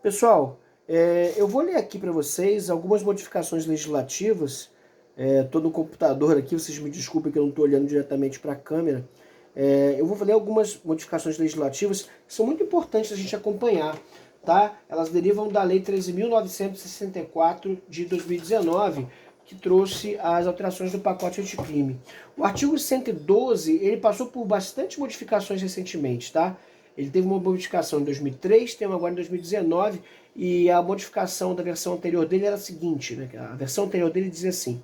Pessoal, eu vou ler aqui para vocês algumas modificações legislativas. Estou no computador aqui, vocês me desculpem que eu não estou olhando diretamente para a câmera. Eu vou ler algumas modificações legislativas que são muito importantes a gente acompanhar, tá? Elas derivam da Lei 13.964 de 2019, que trouxe as alterações do pacote anticrime. O artigo 112, ele passou por bastante modificações recentemente, tá? Ele teve uma modificação em 2003, tem uma agora em 2019, e a modificação da versão anterior dele era a seguinte, né? A versão anterior dele dizia assim: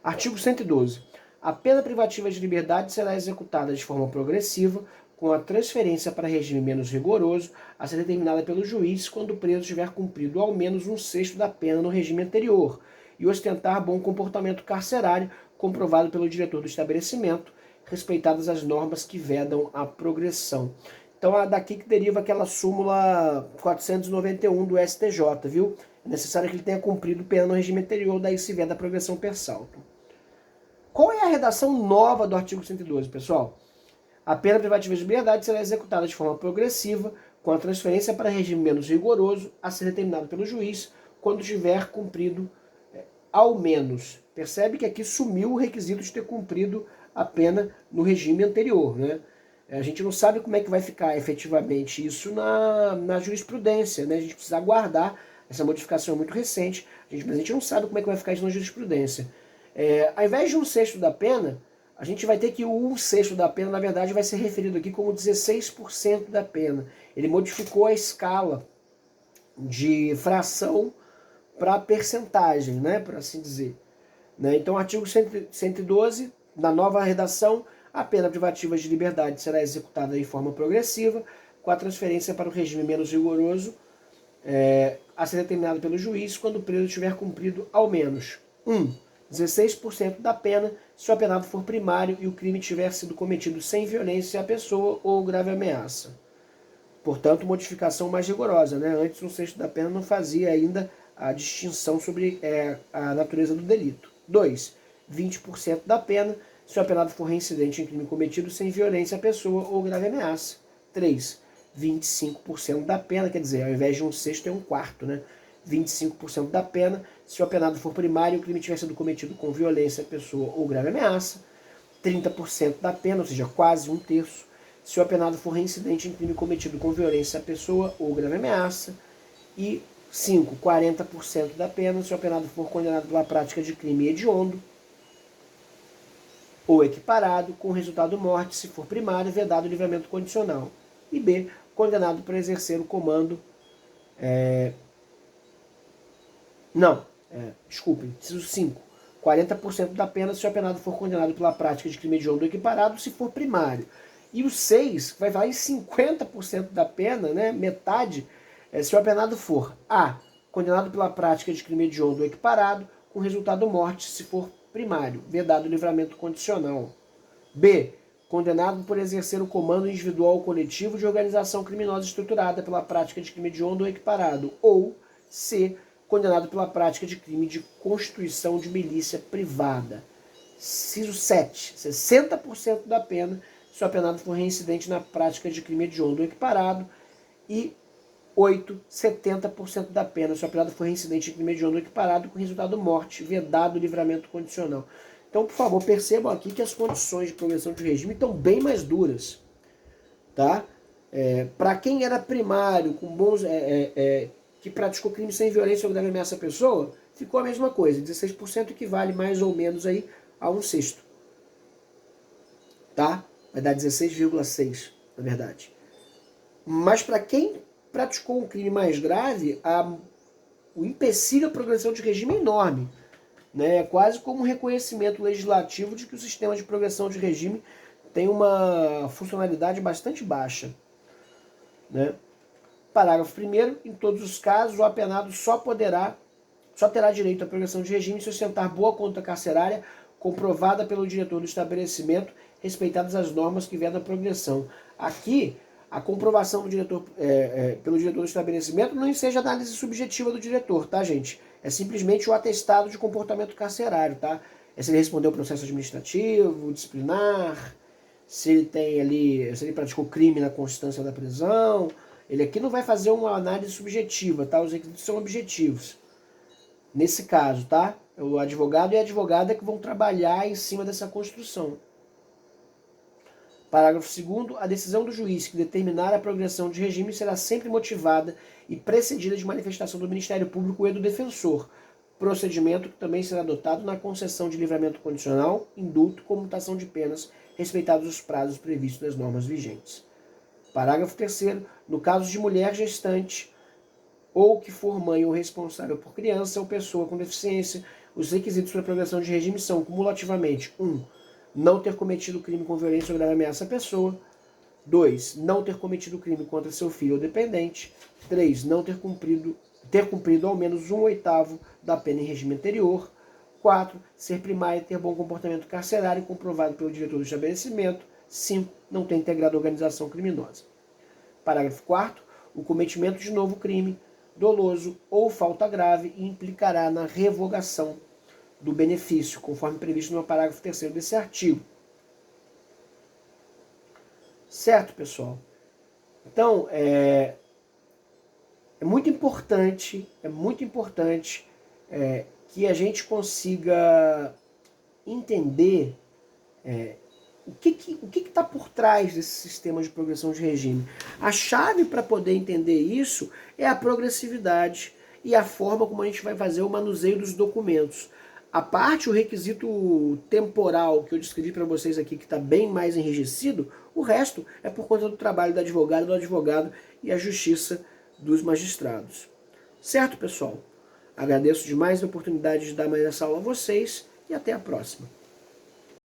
artigo 112. A pena privativa de liberdade será executada de forma progressiva, com a transferência para regime menos rigoroso, a ser determinada pelo juiz quando o preso tiver cumprido ao menos um sexto da pena no regime anterior e ostentar bom comportamento carcerário comprovado pelo diretor do estabelecimento, respeitadas as normas que vedam a progressão. Então é daqui que deriva aquela súmula 491 do STJ, viu? É necessário que ele tenha cumprido pena no regime anterior, daí se vê da progressão per saltum. Qual é a redação nova do artigo 112, pessoal? A pena privativa de liberdade será executada de forma progressiva, com a transferência para regime menos rigoroso, a ser determinado pelo juiz, quando tiver cumprido ao menos. Percebe que aqui sumiu o requisito de ter cumprido a pena no regime anterior, né? A gente não sabe como é que vai ficar efetivamente isso na jurisprudência, né? A gente precisa aguardar, essa modificação é muito recente, mas a gente não sabe como é que vai ficar isso na jurisprudência. Ao invés de um sexto da pena, a gente vai ter que o um sexto da pena, na verdade, vai ser referido aqui como 16% da pena. Ele modificou a escala de fração para percentagem, né, por assim dizer. Né? Então, artigo 112, na nova redação, a pena privativa de liberdade será executada de forma progressiva, com a transferência para o regime menos rigoroso, a ser determinado pelo juiz quando o preso tiver cumprido ao menos 16% da pena, se o apenado for primário e o crime tiver sido cometido sem violência à pessoa ou grave ameaça. Portanto, modificação mais rigorosa, né? Antes, um sexto da pena não fazia ainda a distinção sobre a natureza do delito. 2. 20% da pena, se o apenado for reincidente em crime cometido sem violência à pessoa ou grave ameaça. 3. 25% da pena, quer dizer, ao invés de um sexto é um quarto, né? 25% da pena, se o apenado for primário e o crime tiver sido cometido com violência à pessoa ou grave ameaça. 30% da pena, ou seja, quase um terço, se o apenado for reincidente em crime cometido com violência à pessoa ou grave ameaça. E 5, 40% da pena, se o apenado for condenado pela prática de crime hediondo ou equiparado, com resultado morte, se for primário, vedado o livramento condicional. E B, condenado por exercer o comando... Desculpem, inciso 5. 40% da pena se o apenado for condenado pela prática de crime hediondo ou equiparado, se for primário. E o 6 vai valer 50% da pena, né, metade, se o apenado for A, condenado pela prática de crime hediondo ou equiparado, com resultado morte, se for primário, vedado o livramento condicional. B, condenado por exercer o comando individual ou coletivo de organização criminosa estruturada pela prática de crime hediondo ou equiparado. Ou C, condenado pela prática de crime de constituição de milícia privada. Inciso 7. 60% da pena se o apenado for reincidente na prática de crime hediondo ou equiparado. E 8. 70% da pena se o apenado for reincidente em crime hediondo ou equiparado, com resultado morte, vedado o livramento condicional. Então, por favor, percebam aqui que as condições de progressão de regime estão bem mais duras. Tá? Para quem era primário, com bons... que praticou crime sem violência ou grave ameaça à pessoa, ficou a mesma coisa. 16% equivale mais ou menos aí a um sexto. Tá? Vai dar 16,6, na verdade. Mas para quem praticou um crime mais grave, o empecilho à progressão de regime é enorme. Né? É quase como um reconhecimento legislativo de que o sistema de progressão de regime tem uma funcionalidade bastante baixa. Né? Parágrafo 1º, em todos os casos, o apenado só terá direito à progressão de regime se ostentar boa conta carcerária comprovada pelo diretor do estabelecimento, respeitadas as normas que vedam a progressão. Aqui, a comprovação do diretor, pelo diretor do estabelecimento não seja análise subjetiva do diretor, tá, gente? É simplesmente o atestado de comportamento carcerário, tá? Se ele respondeu ao processo administrativo, disciplinar, se ele praticou crime na constância da prisão, Ele aqui não vai fazer uma análise subjetiva, tá? Os requisitos são objetivos. Nesse caso, tá? O advogado e a advogada que vão trabalhar em cima dessa construção. Parágrafo 2º. A decisão do juiz que determinar a progressão de regime será sempre motivada e precedida de manifestação do Ministério Público e do defensor, procedimento que também será adotado na concessão de livramento condicional, indulto e comutação de penas, respeitados os prazos previstos nas normas vigentes. Parágrafo 3º. No caso de mulher gestante ou que for mãe ou responsável por criança ou pessoa com deficiência, os requisitos para a progressão de regime são, cumulativamente, 1. Não ter cometido crime com violência ou grave ameaça à pessoa. 2. Não ter cometido crime contra seu filho ou dependente. 3. Não ter cumprido ao menos 1/8 da pena em regime anterior. 4. Ser primário e ter bom comportamento carcerário comprovado pelo diretor do estabelecimento. 5. Não ter integrado organização criminosa. Parágrafo 4º. O cometimento de novo crime doloso ou falta grave implicará na revogação do benefício, conforme previsto no parágrafo 3º desse artigo. Certo, pessoal? Então, é muito importante que a gente consiga entender o que está por trás desse sistema de progressão de regime. A chave para poder entender isso é a progressividade e a forma como a gente vai fazer o manuseio dos documentos. A parte, o requisito temporal que eu descrevi para vocês aqui, que está bem mais enrijecido, o resto é por conta do trabalho do advogado e a justiça dos magistrados. Certo, pessoal? Agradeço demais a oportunidade de dar mais essa aula a vocês e até a próxima.